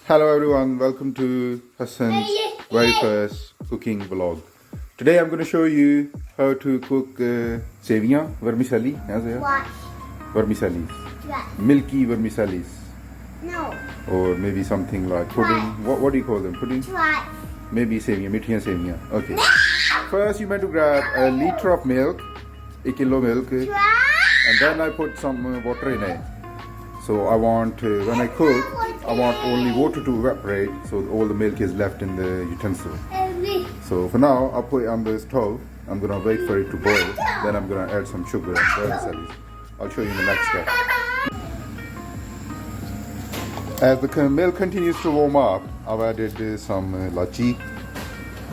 Hello everyone, welcome to Hassan's very first cooking vlog. Today I'm going to show you how to cook seviyan, vermicelli. What? Vermicelli. What? Milky vermicelli. No. Or maybe something like pudding. What do you call them? Pudding? What? Maybe seviyan, mithiyan seviyan. Okay. First you meant to grab a liter of milk, 1 kilo milk, and then I put some water in it. So I want, when I cook, I want only water to evaporate, so all the milk is left in the utensil. So for now, I'll put it on the stove. I'm gonna wait for it to boil. Then I'm gonna add some sugar and vermicelli. I'll show you in the next step. As the milk continues to warm up, I've added some lachi,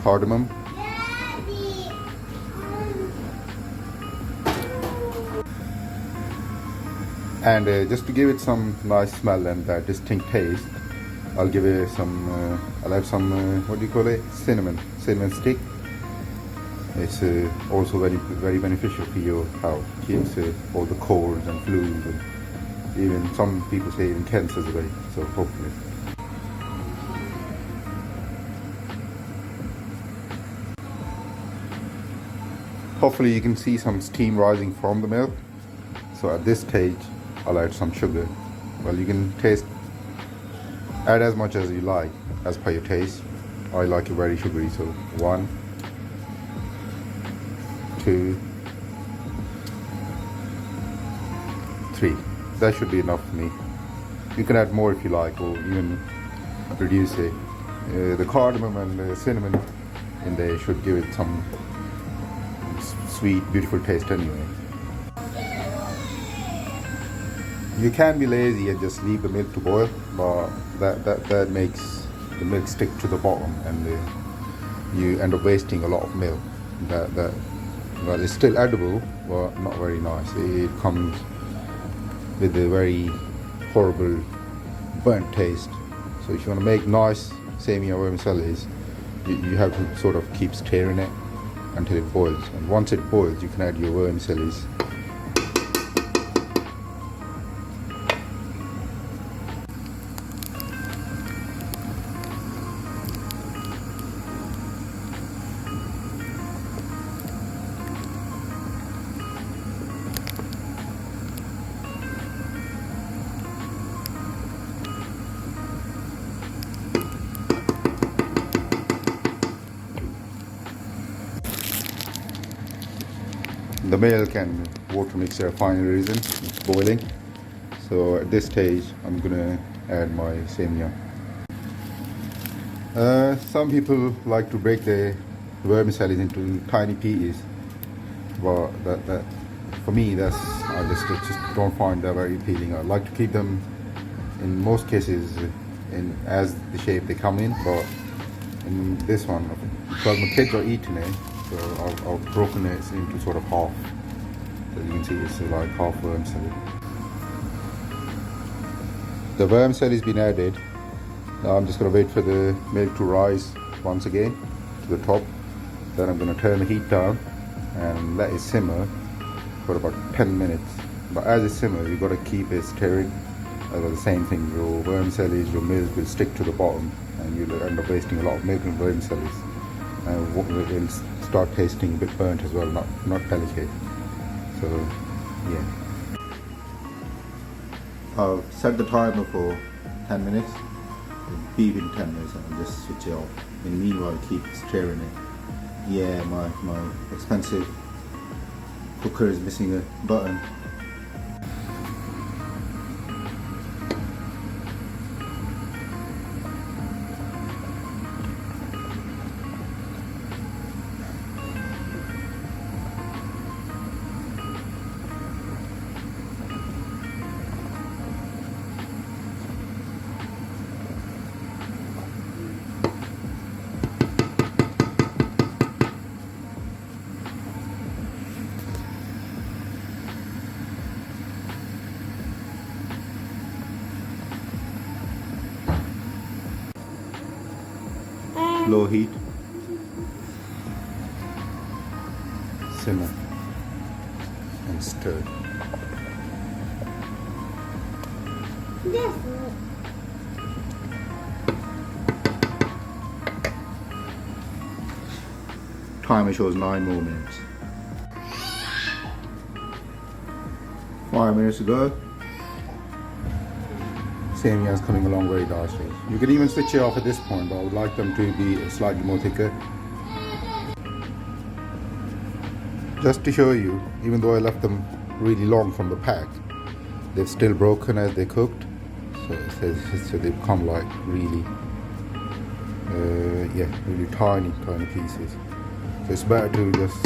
cardamom, and just to give it some nice smell and that distinct taste, I'll give it some, I'll add some, what do you call it? Cinnamon stick. It's also very beneficial for your health. Keeps all the colds and flus, and even some people say even cancers away. So hopefully. Hopefully you can see some steam rising from the milk. So at this stage, I'll add some sugar. Well, you can add as much as you like, as per your taste. I like it very sugary, so 1, 2, 3. That should be enough for me. You can add more if you like, or even reduce it. The cardamom and the cinnamon in there should give it some sweet, beautiful taste anyway. You can be lazy and just leave the milk to boil, but that makes the milk stick to the bottom, and you end up wasting a lot of milk. Well, it's still edible, but not very nice. It comes with a very horrible burnt taste. So if you want to make nice seviyan vermicelli, you have to sort of keep stirring it until it boils. And once it boils, you can add your vermicelli. The milk and water mixture are finally risen, it's boiling. So at this stage, I'm gonna add my seviyan. Some people like to break the vermicelli into tiny pieces, but that for me, I just don't find that very appealing. I like to keep them, in most cases, as the shape they come in, but in this one, because my kids are eating it, so I've broken it into sort of half. So you can see it's like half vermicelli. The vermicelli has been added. Now I'm just going to wait for the milk to rise once again to the top. Then I'm going to turn the heat down and let it simmer for about 10 minutes. But as it simmers, you've got to keep it stirring. The same thing, your vermicelli, your milk will stick to the bottom, and you'll end up wasting a lot of milk in vermicelli. And it'll start tasting a bit burnt as well, not delicate. So yeah, I'll set the timer for 10 minutes. It'll beep in 10 minutes, and I'll just switch it off. And meanwhile, keep stirring it. Yeah, my expensive cooker is missing a button. Low heat, simmer and stir. Yes. Timer shows 9 more minutes. 5 minutes to go. Same is coming along very nicely. You can even switch it off at this point, but I would like them to be slightly more thicker. Just to show you, even though I left them really long from the pack, they've still broken as they cooked. So they become like really, really tiny pieces. So it's better to just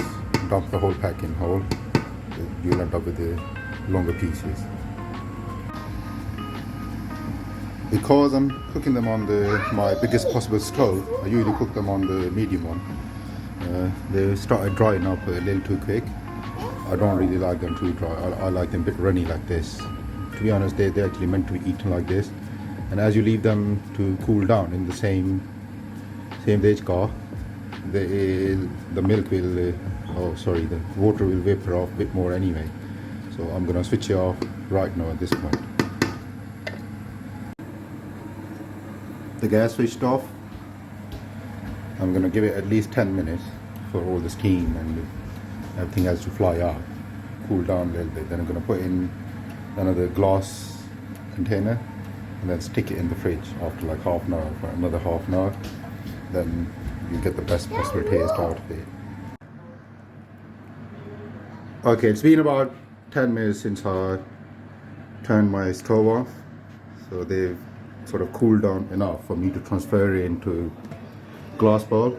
dump the whole pack in whole. You'll end up with the longer pieces. Because I'm cooking them on my biggest possible stove, I usually cook them on the medium one. They started drying up a little too quick. I don't really like them too dry. I like them a bit runny like this. To be honest, they're actually meant to be eaten like this. And as you leave them to cool down in the same veg car, the milk will, the water will vapor off a bit more anyway. So I'm gonna switch it off right now at this point. The gas switched off. I'm gonna give it at least 10 minutes for all the steam and everything has to fly out, cool down a little bit. Then I'm gonna put in another glass container and then stick it in the fridge after like half an hour, for another half an hour. Then you get the best possible taste out of it. Okay, it's been about 10 minutes since I turned my stove off. So they've sort of cooled down enough for me to transfer it into glass bowl.